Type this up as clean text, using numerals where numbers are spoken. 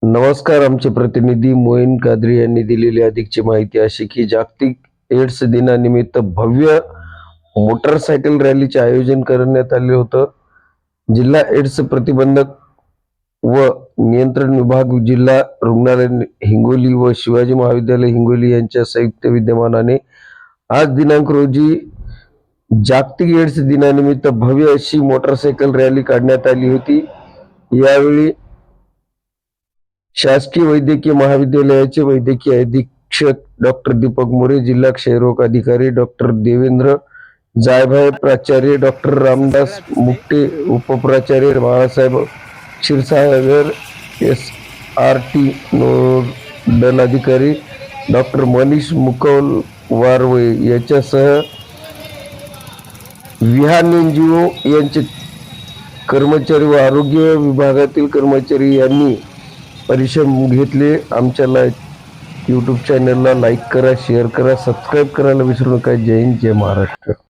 नमस्कार. आमचे प्रतिनिधी मोईन कादरी यांनी दिलेली अधिकची माहिती अशी की जागतिक एड्स दिनानिमित्त भव्य मोटरसायकल रॅलीचे आयोजन करण्यात आले होतं. जिल्हा एड्स प्रतिबंधक व नियंत्रण विभाग, जिल्हा रुग्णालय हिंगोली व शिवाजी महाविद्यालय हिंगोली यांच्या संयुक्त विद्यमानाने आज दिनांक रोजी जागतिक एड्स दिनानिमित्त भव्य अशी मोटरसायकल रॅली काढण्यात आली होती. यावेळी शासकीय वैद्यकीय महाविद्यालयाचे वैद्यकीय अधीक्षक डॉक्टर दीपक मोरे, जिल्हा क्षयरोग अधिकारी डॉक्टर देवेंद्र जायभाय, प्राचार्य डॉक्टर रामदास मुक्टे, उपप्राचार्य बाळासाहेब क्षीरसागर, SRT नोडल अधिकारी डॉक्टर मनीष मुकलवारवे याच्यासह विहान NGO यांचे कर्मचारी व आरोग्य विभागातील कर्मचारी यांनी परिश्रम घेतले. आमच्या यूट्यूब चॅनलला लाईक करा, शेअर करा, सबस्क्राईब करायला विसरू नका. जय हिंद, जय महाराष्ट्र.